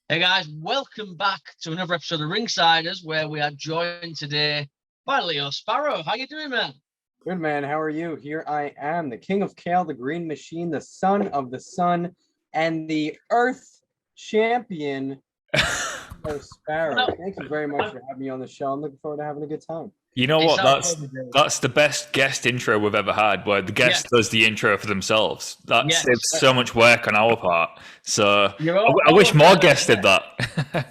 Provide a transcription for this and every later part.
Hey guys, welcome back to another episode of Ringsiders, where we are joined today by Leo Sparrow. How you doing, man? Good man, how are you? Here I am, the King of Kale, the Green Machine, the son of the sun, and the Earth champion, Leo Sparrow. Well, Thank you very much for having me on the show. I'm looking forward to having a good time. You know it's what? our That's pleasure, dude. that's the best guest intro we've ever had, where the Yes, guest does the intro for themselves. That yes. saves so much work on our part. So You're I wish almost more there. guests did that.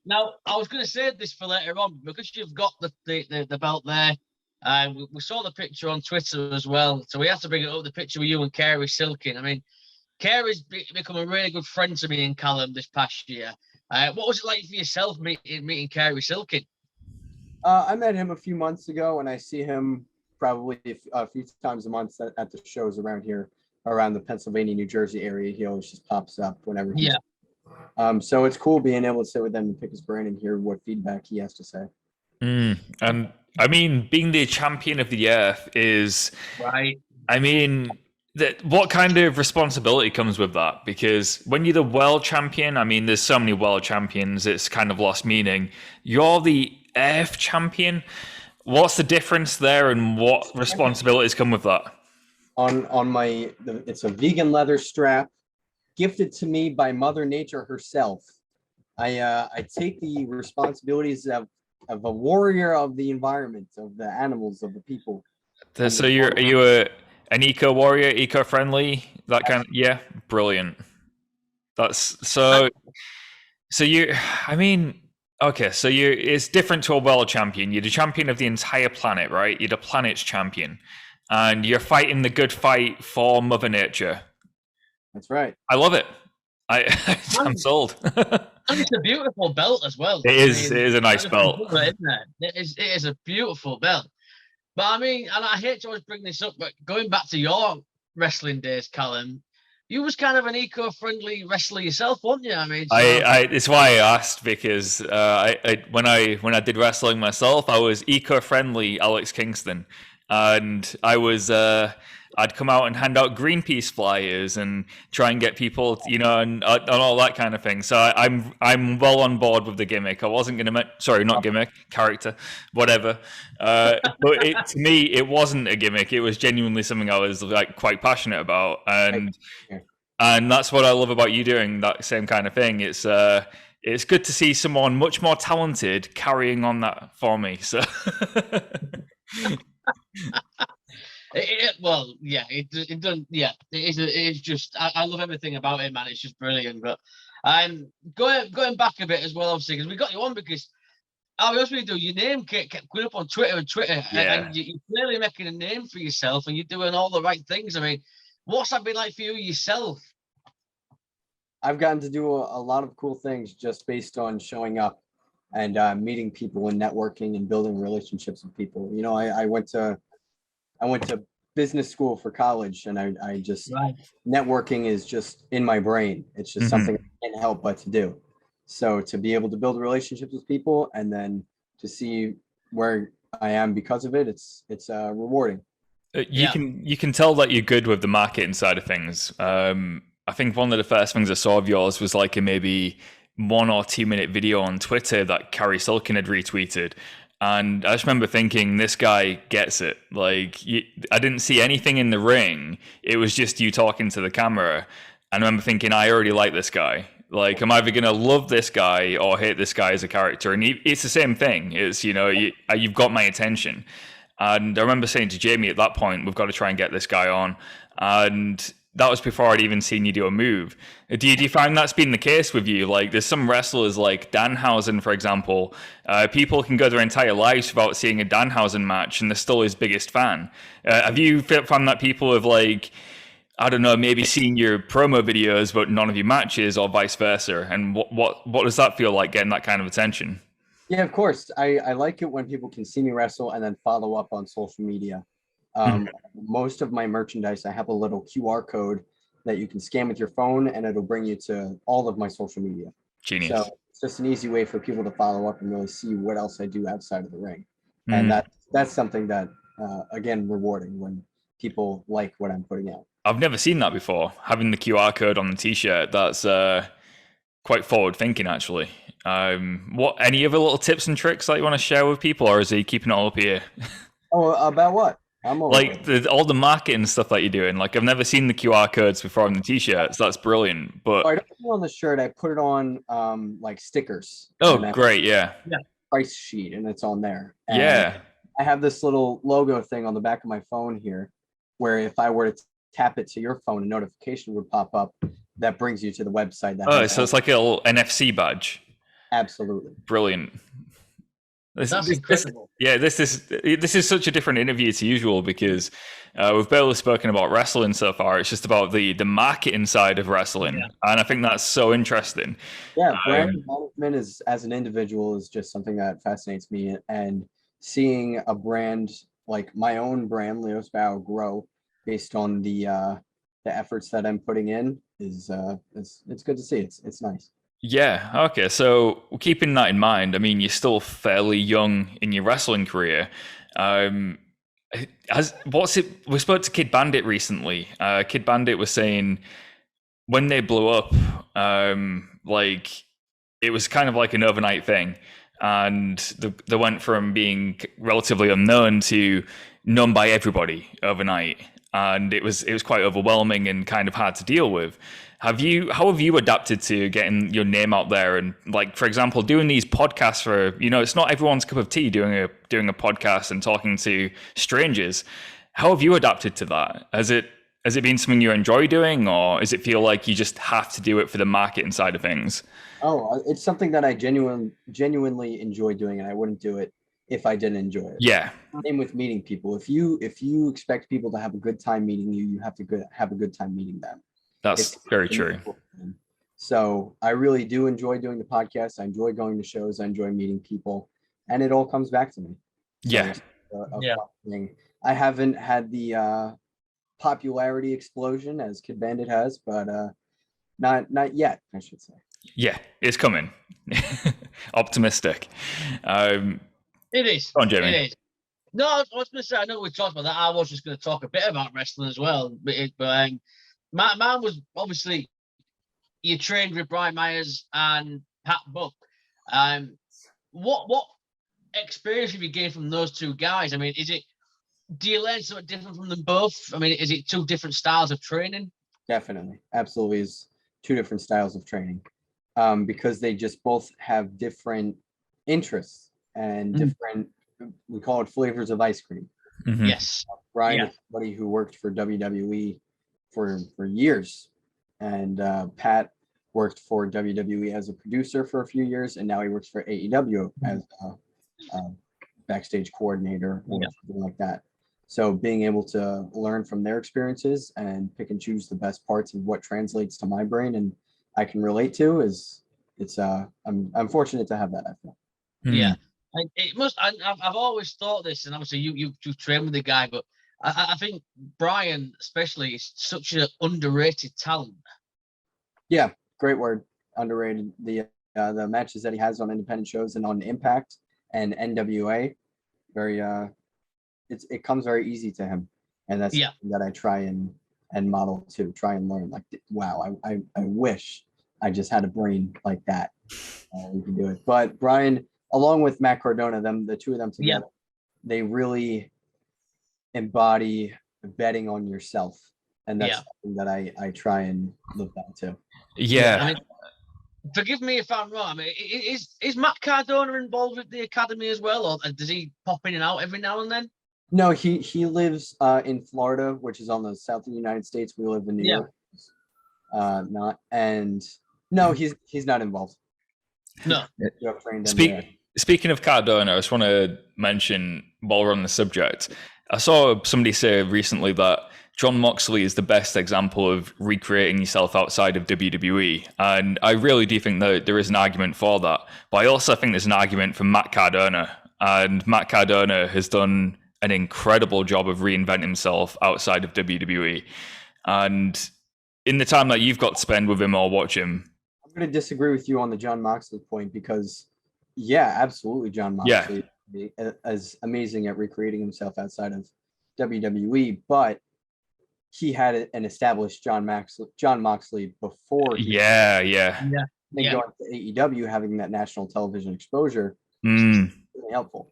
Now, I was going to say this for later on because you've got the belt there. We saw the picture on Twitter as well, so we have to bring it up. The picture with you and Kerry Silkin. I mean, Kerry's become a really good friend to me and Callum this past year. What was it like for yourself meeting Kerry Silkin? I met him a few months ago, and I see him probably a few times a month at the shows around here, around the Pennsylvania, New Jersey area. He always just pops up whenever he's. Yeah. So it's cool being able to sit with him and pick his brain and hear what feedback he has to say. And I mean, being the champion of the earth is, Right. I mean, what kind of responsibility comes with that? Because when you're the world champion, I mean, there's so many world champions, it's kind of lost meaning. You're the earth champion. What's the difference there, and what responsibilities come with that? It's a vegan leather strap gifted to me by Mother Nature herself. I take the responsibilities of a warrior of the environment, of the animals, of the people. So are you an eco warrior, eco friendly, that kind of, yeah, brilliant. That's so you. I mean, okay, so it's different to a world champion. You're the champion of the entire planet, right? You're the planet's champion, and you're fighting the good fight for Mother Nature. That's right. I love it. I'm sold. And it's a beautiful belt as well. It is a nice belt. It is a beautiful belt. But I mean, and I hate to always bring this up, but going back to your wrestling days, Callum, you was kind of an eco-friendly wrestler yourself, weren't you? I mean, so... it's why I asked, because when I did wrestling myself, I was eco-friendly Alex Kingston, and I'd come out and hand out Greenpeace flyers and try and get people, and all that kind of thing. So I'm well on board with the gimmick. I wasn't not gimmick, character, whatever. But to me, it wasn't a gimmick. It was genuinely something I was like quite passionate about, and that's what I love about you doing that same kind of thing. It's good to see someone much more talented carrying on that for me. So. It doesn't. Yeah, it is just. I love everything about it, man. It's just brilliant. But going back a bit as well, obviously, because we got you on because I'll be honest with you, your name kept going up on Twitter, Yeah. and you're clearly making a name for yourself, and you're doing all the right things. I mean, what's that been like for you yourself? I've gotten to do a lot of cool things just based on showing up and meeting people and networking and building relationships with people. I went to business school for college, and I just Right. networking is just in my brain. It's just something I can't help but to do. So to be able to build relationships with people and then to see where I am because of it, it's rewarding. You can tell that you're good with the marketing side of things. I think one of the first things I saw of yours was like a maybe 1 or 2 minute video on Twitter that Carrie Silkin had retweeted. And I just remember thinking, this guy gets it. Like, I didn't see anything in the ring. It was just you talking to the camera. And I remember thinking, I already like this guy. Like, I'm either going to love this guy or hate this guy as a character. And it's the same thing. It's, you've got my attention. And I remember saying to Jamie at that point, we've got to try and get this guy on. And that was before I'd even seen you do a move. Do you find that's been the case with you? Like, there's some wrestlers like Danhausen, for example. People can go their entire lives without seeing a Danhausen match, and they're still his biggest fan. Have you found that people have, like, I don't know, maybe seen your promo videos, but none of your matches, or vice versa? And what does that feel like, getting that kind of attention? Yeah, of course. I like it when people can see me wrestle and then follow up on social media. Most of my merchandise, I have a little QR code that you can scan with your phone, and it'll bring you to all of my social media. Genius. So it's just an easy way for people to follow up and really see what else I do outside of the ring. And that's something that, again, rewarding when people like what I'm putting out. I've never seen that before. Having the QR code on the t-shirt, quite forward thinking, actually. What any other little tips and tricks that you want to share with people, or is he keeping it all up here? Oh, about what? I'm all Like all the marketing stuff that you're doing. Like I've never seen the QR codes before on the t-shirts. That's brilliant. But I don't put it on the shirt. I put it on like stickers. great, yeah. Price sheet, and it's on there. And Yeah. I have this little logo thing on the back of my phone here, where if I were to tap it to your phone, a notification would pop up that brings you to the website. So it's like a little NFC badge. Absolutely. Brilliant. That's incredible. This is such a different interview to usual because we've barely spoken about wrestling so far. It's just about the marketing side of wrestling, and I think that's so interesting. Yeah, brand management is, as an individual, is just something that fascinates me, and seeing a brand like my own brand, Leo Sparrow, grow based on the efforts that I'm putting in is it's good to see. It's nice. Yeah. Okay. So keeping that in mind, I mean, you're still fairly young in your wrestling career. We spoke to Kid Bandit recently. Kid Bandit was saying when they blew up, like it was kind of like an overnight thing, and they went from being relatively unknown to known by everybody overnight, and it was quite overwhelming and kind of hard to deal with. How have you adapted to getting your name out there, and like, for example, doing these podcasts for, it's not everyone's cup of tea doing a podcast and talking to strangers. How have you adapted to that? Has it been something you enjoy doing, or does it feel like you just have to do it for the marketing side of things? Oh, it's something that I genuinely enjoy doing, and I wouldn't do it if I didn't enjoy it. Yeah. Same with meeting people. If you expect people to have a good time meeting you, you have to have a good time meeting them. That's very true. So I really do enjoy doing the podcast. I enjoy going to shows. I enjoy meeting people, and it all comes back to me. Yeah. Thing. I haven't had the popularity explosion as Kid Bandit has, but not yet, I should say. Yeah, it's coming. Optimistic. It is. Go on, Jamie. It is. No, I was going to say, I know we talked about that. I was just going to talk a bit about wrestling as well. But mine was obviously, you trained with Brian Myers and Pat Buck. What experience have you gained from those two guys? I mean, do you learn something different from them both? I mean, is it two different styles of training? Definitely. Absolutely is two different styles of training. Because they just both have different interests and different, we call it flavors of ice cream. Mm-hmm. Yes. Brian is somebody who worked for WWE for years, and Pat worked for WWE as a producer for a few years, and now he works for AEW as a backstage coordinator or something like that. So being able to learn from their experiences and pick and choose the best parts of what translates to my brain and I can relate to I'm fortunate to have that, I feel. Yeah. It must. I've always thought this, and obviously you train with the guy, but I think Brian especially is such an underrated talent. Yeah, great word, underrated. The matches that he has on independent shows and on Impact and NWA, very it comes very easy to him, and that's something that I try and model to try and learn. Like, wow, I wish I just had a brain like that. We can do it. But Brian, along with Matt Cardona, the two of them together, they really embody betting on yourself, and that's something that I try and live down to. Yeah. I mean, forgive me if I'm wrong. I mean, is Matt Cardona involved with the academy as well, or does he pop in and out every now and then? No, he lives in Florida, which is on the south of the United States. We live in New York. He's not involved. No. Speaking of Cardona, I just want to mention, while we're on the subject, I saw somebody say recently that Jon Moxley is the best example of recreating yourself outside of WWE. And I really do think that there is an argument for that. But I also think there's an argument for Matt Cardona. And Matt Cardona has done an incredible job of reinventing himself outside of WWE. And in the time that you've got to spend with him or watch him, I'm going to disagree with you on the Jon Moxley point, because absolutely, Jon Moxley is amazing at recreating himself outside of WWE, but he had an established Jon Moxley before. Then Yeah. going to AEW, having that national television exposure, Mm, is really helpful.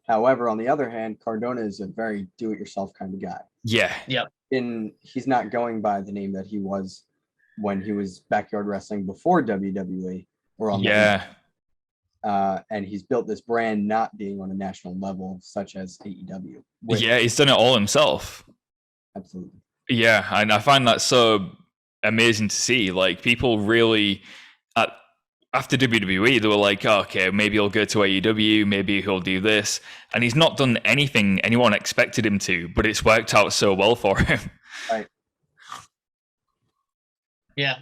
However, on the other hand, Cardona is a very do-it-yourself kind of guy. yeah. He's not going by the name that he was when he was backyard wrestling before WWE or on and he's built this brand not being on a national level such as AEW. Yeah, he's done it all himself. Absolutely. Yeah, and I find that so amazing to see. Like, people really, after WWE, they were like, oh, okay, maybe he'll go to AEW, maybe he'll do this. And he's not done anything anyone expected him to, but it's worked out so well for him. Right. Yeah.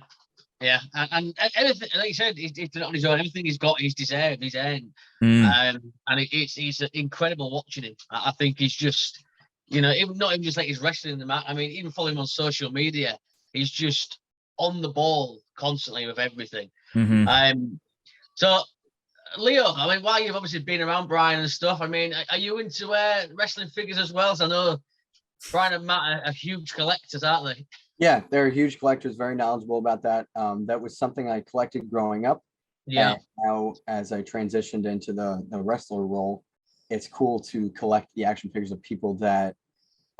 Yeah. And everything, like you said, he's done it on his own. Everything he's got, he's deserved, he's earned. And it's incredible watching him. I think he's just, you know, not even just like he's wrestling in the mat. I mean, even following him on social media, he's just on the ball constantly with everything. So, Leo, I mean, while you've obviously been around Brian and stuff, I mean, are you into wrestling figures as well? So I know Brian and Matt are huge collectors, aren't they? Yeah, they're huge collectors, very knowledgeable about that. That was something I collected growing up. Yeah. And now, as I transitioned into the wrestler role, it's cool to collect the action figures of people that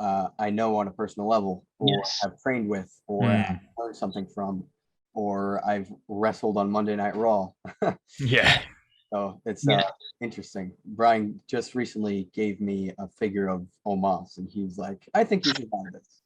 I know on a personal level, or have trained with, or I've learned something from, or I've wrestled on Monday Night Raw. Yeah. So it's interesting. Brian just recently gave me a figure of Omos, and he was like, I think you should buy this.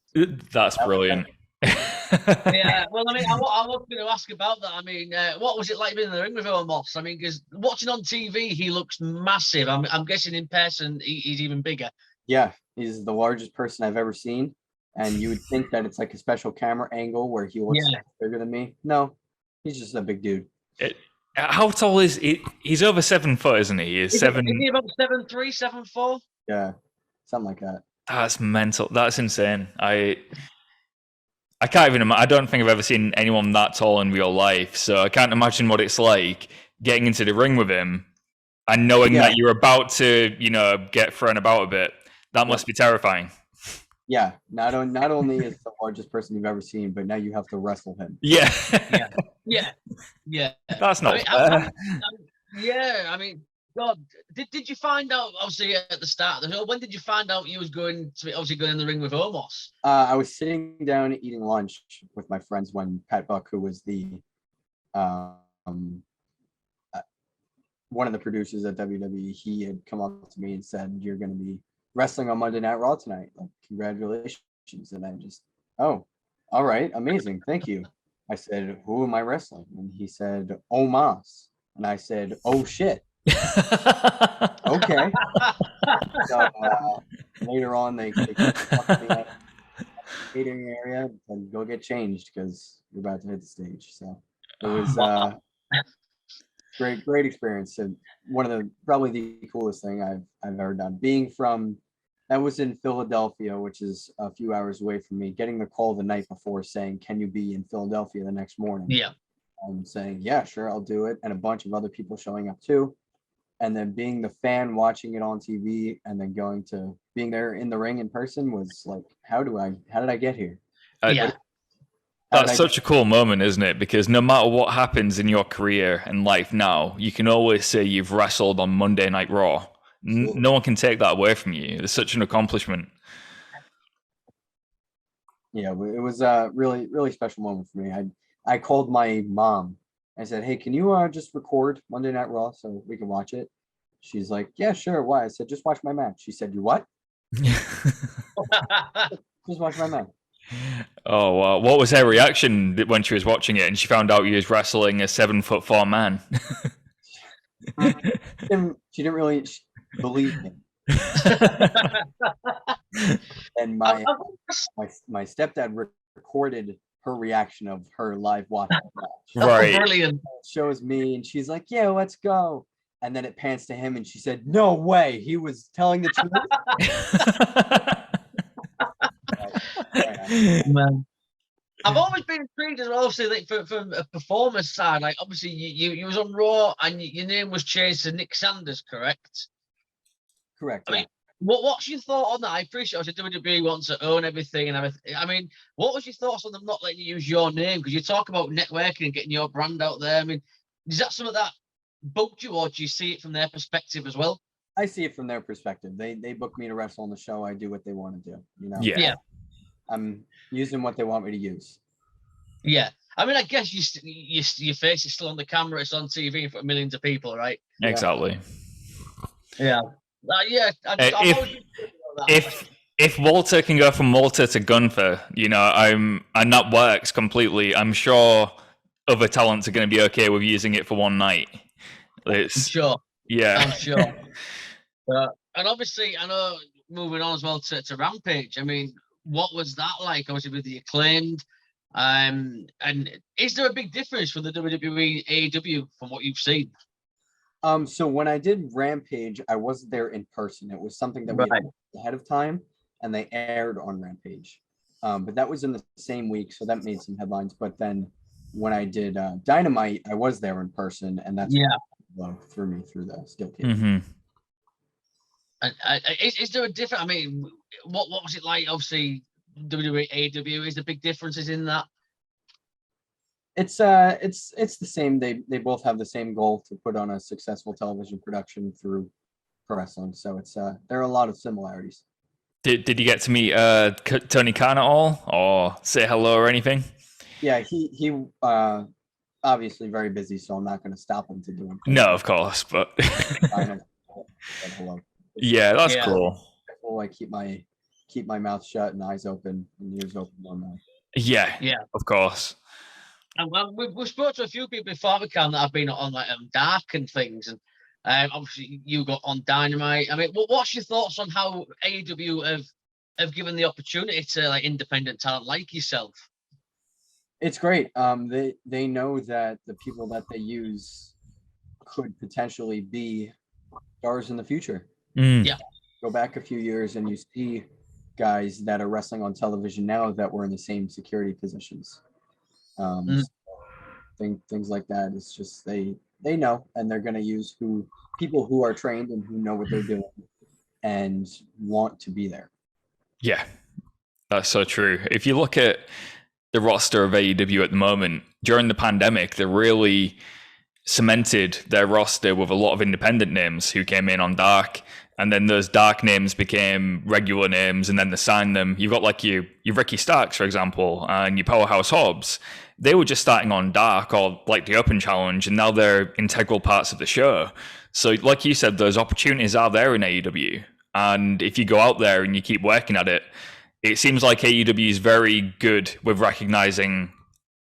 That's brilliant. Yeah, well, I mean, I was going to ask about that. I mean, what was it like being in the ring with Omos? I mean, because watching on TV, he looks massive. I'm guessing in person, he's even bigger. Yeah, he's the largest person I've ever seen. And you would think that it's like a special camera angle where he looks bigger than me. No, he's just a big dude. How tall is he? He's over 7 foot, isn't he? Is he about 7'3", 7'4"? Yeah, something like that. That's mental. That's insane. I can't even imagine. I don't think I've ever seen anyone that tall in real life. So I can't imagine what it's like getting into the ring with him and knowing that you're about to, you know, get thrown about a bit. That must be terrifying. Yeah, not only is the largest person you've ever seen, but now you have to wrestle him. Yeah. Yeah. That's not fair. I mean, God, did you find out, obviously, at the start of the show, when did you find out you was going to be obviously going in the ring with Omos? I was sitting down eating lunch with my friends when Pat Buck, who was the one of the producers at WWE, he had come up to me and said, you're going to be wrestling on Monday Night Raw tonight. Like, congratulations. And I just, oh, all right, amazing, thank you. I said, who am I wrestling? And he said, Omos. And I said, oh shit. Okay. So later on, they took me out the catering area and go get changed because you're about to hit the stage. So it was great experience, and one of the probably the coolest thing I've ever done. Being from, that was in Philadelphia, which is a few hours away from me. Getting the call the night before saying, "Can you be in Philadelphia the next morning?" Yeah. I'm saying, yeah, sure, I'll do it, and a bunch of other people showing up too. And then being the fan watching it on TV, and then going to being there in the ring in person was like, how did I get here? That's such a cool moment, isn't it? Because no matter what happens in your career and life now, you can always say you've wrestled on Monday Night Raw. No one can take that away from you. It's such an accomplishment. Yeah, it was a really, really special moment for me. I called my mom. I said, hey, can you just record Monday Night Raw so we can watch it? She's like, yeah, sure. Why? I said, just watch my match. She said, you what? Just watch my match. Oh, wow. What was her reaction when she was watching it and she found out you was wrestling a 7'4" man? She didn't really believe me. And my stepdad recorded her reaction of her live watching the match. Right. Brilliant. Shows me, and she's like, yeah, let's go. And then it pans to him, and she said, no way, he was telling the truth. Man. I've always been intrigued as well, obviously, like from a performer's side. Like, obviously, you was on Raw, and your name was changed to Nick Sanders, correct? Correct. I mean, what's your thought on that? I appreciate it. WWE wants to own everything and everything. I mean, what was your thoughts on them not letting you use your name? Because you talk about networking and getting your brand out there. I mean, is that something that booked you, or do you see it from their perspective as well? I see it from their perspective. They book me to wrestle on the show. I do what they want to do. Yeah. I'm using what they want me to use. Yeah. I mean, I guess your face is still on the camera. It's on TV in front of millions of people, right? Exactly. Yeah. Yeah. If Walter can go from Walter to Gunther, and that works completely, I'm sure other talents are going to be okay with using it for one night. I'm sure. Yeah. I'm sure. And obviously, I know, moving on as well to Rampage, I mean, what was that like, obviously, with the Acclaimed? And is there a big difference for the WWE AEW from what you've seen? So when I did Rampage, I wasn't there in person. It was something that we had ahead of time, and they aired on Rampage. But that was in the same week, so that made some headlines. But then when I did Dynamite, I was there in person, and that's what threw me through the steel cage. Mm-hmm. Is there a difference? I mean, what was it like? Obviously, WWE AEW, is the big differences in that? It's the same. They both have the same goal to put on a successful television production through pro wrestling. So it's there are a lot of similarities. Did you get to meet Tony Khan at all, or say hello or anything? Yeah, he obviously very busy, so I'm not going to stop him to do it. No, of course, but hello. Yeah, that's cool. I keep my mouth shut and eyes open and ears open normally. Yeah, of course. And we've spoken to a few people before we can that have been on like Dark and things, and obviously you got on Dynamite. I mean, what's your thoughts on how AEW have given the opportunity to like independent talent like yourself? It's great. They know that the people that they use could potentially be stars in the future. Yeah. Go back a few years and you see guys that are wrestling on television now that were in the same security positions. Things like that. It's just they know, and they're going to use people who are trained and who know what they're doing and want to be there. Yeah, that's so true. If you look at the roster of AEW at the moment, during the pandemic, they really cemented their roster with a lot of independent names who came in on Dark, and then those Dark names became regular names, and then they signed them. You've got like your Ricky Starks, for example, and your Powerhouse Hobbs. They were just starting on Dark or like the Open Challenge, and now they're integral parts of the show. So like you said, those opportunities are there in AEW. And if you go out there and you keep working at it, it seems like AEW is very good with recognizing,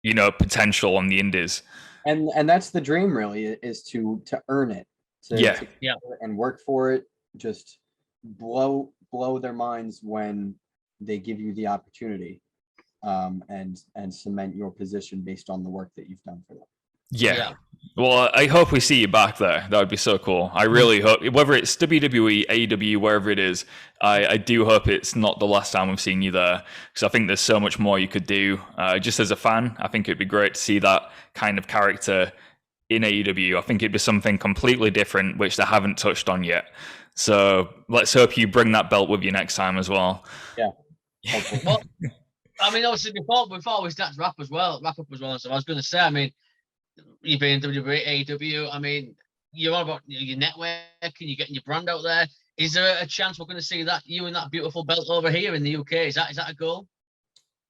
potential on the indies. And that's the dream, really, is to earn it. And work for it. Just blow their minds when they give you the opportunity, and cement your position based on the work that you've done for them. Yeah. Well, I hope we see you back there. That would be so cool. I really hope, whether it's WWE, AEW, wherever it is, I do hope it's not the last time we've seen you there, because I think there's so much more you could do. Just as a fan, I think it'd be great to see that kind of character in AEW. I think it'd be something completely different, which they haven't touched on yet. So let's hope you bring that belt with you next time as well. Yeah. Well, I mean, obviously, before we start to wrap up as well. So I was going to say, I mean, you've been in WWE, AEW. I mean, you're all about your networking, you're getting your brand out there. Is there a chance we're going to see you and that beautiful belt over here in the UK? Is that a goal?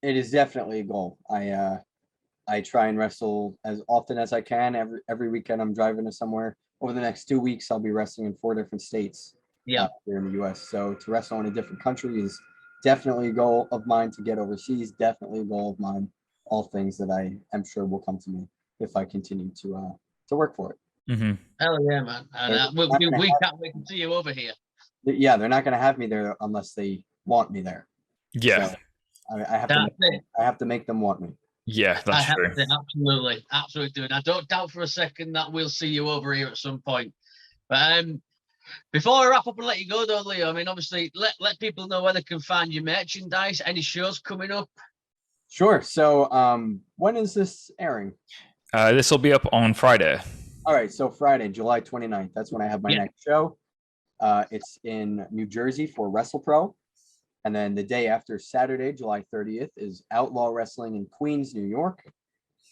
It is definitely a goal. I try and wrestle as often as I can. Every weekend I'm driving to somewhere. Over the next 2 weeks, I'll be wrestling in 4 different states here in the US. So to wrestle in a different country is definitely a goal of mine. To get overseas, definitely a goal of mine. All things that I am sure will come to me if I continue to work for it. Mm-hmm. Hell yeah, man. And we can't wait to see you over here. Yeah, they're not going to have me there unless they want me there. Yeah. So I have to make them want me. Yeah, that's true. Absolutely, dude. I don't doubt for a second that we'll see you over here at some point. But before I wrap up and let you go, though, Leo, I mean, obviously, let people know where they can find your merchandise. Any shows coming up? Sure. So, when is this airing? This will be up on Friday. All right. So Friday, July 29th. That's when I have my next show. It's in New Jersey for WrestlePro. And then the day after, Saturday, July 30th, is Outlaw Wrestling in Queens, New York.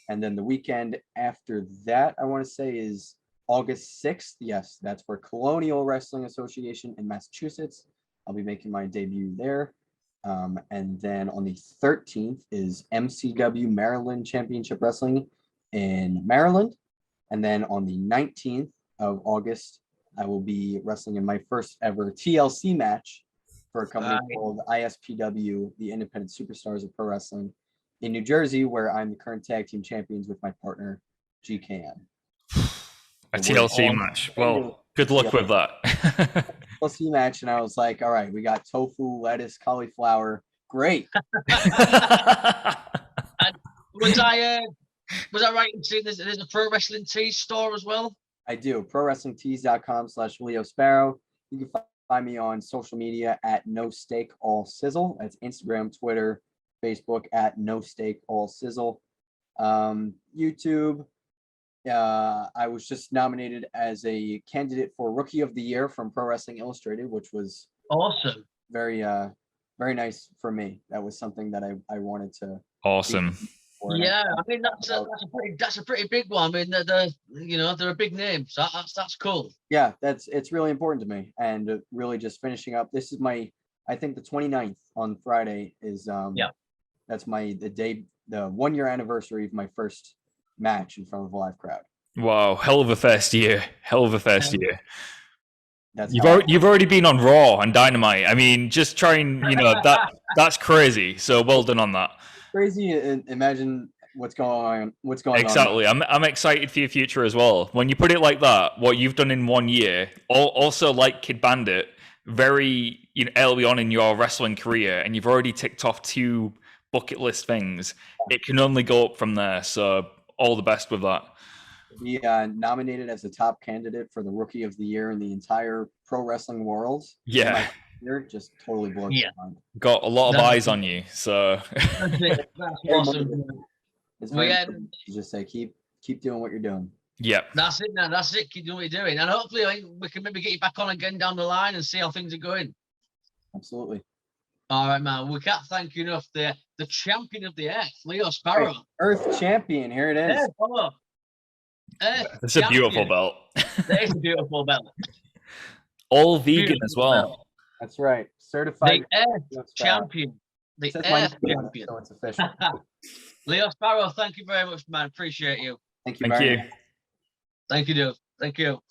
And then the weekend after that, I want to say, is August 6th. Yes, that's for Colonial Wrestling Association in Massachusetts. I'll be making my debut there. And then on the 13th is MCW Maryland Championship Wrestling in Maryland. And then on the 19th of August, I will be wrestling in my first ever TLC match for a company called ISPW, the Independent Superstars of Pro Wrestling, in New Jersey, where I'm the current tag team champions with my partner, GKM. A TLC match. Well, good luck with that. TLC match, and I was like, all right, we got tofu, lettuce, cauliflower. Great. Was I right in saying there's a Pro Wrestling Tees store as well? I do. ProWrestlingTees.com/Leo Sparrow. You can find me on social media at No Steak All Sizzle. That's Instagram, Twitter, Facebook at No Steak All Sizzle. YouTube. I was just nominated as a candidate for Rookie of the Year from Pro Wrestling Illustrated, which was awesome. Very, very nice for me. That was something that I wanted to. Awesome. Yeah, I mean that's a pretty big one. I mean they're a big name, so that's cool. Yeah, it's really important to me, and really just finishing up. This is I think the 29th on Friday is that's the 1 year anniversary of my first match in front of a live crowd. Wow, hell of a first year. That's you've already been on Raw and Dynamite. I mean, just trying, that's crazy. So well done on that. Crazy. Imagine what's going on. Exactly. I'm excited for your future as well. When you put it like that, what you've done in 1 year, also like Kid Bandit, very early on in your wrestling career, and you've already ticked off 2 bucket list things. It can only go up from there. So all the best with that. Be nominated as the top candidate for the Rookie of the Year in the entire pro wrestling world. Yeah. You're just totally blown my mind. Got a lot of eyes on you, so that's awesome. It's very you just say keep doing what you're doing. Yeah, that's it. Now that's it. Keep doing what you're doing, and hopefully we can maybe get you back on again down the line and see how things are going. Absolutely. All right, man. We can't thank you enough. The champion of the Earth, Leo Sparrow. Earth champion. Here it is. It's a beautiful belt. It is a beautiful belt. All vegan as well. Belt. That's right. Certified the Earth champion. The Earth champion. So it's official. Leo Sparrow, thank you very much, man. Appreciate you. Thank you. Thank you, dude. Thank you.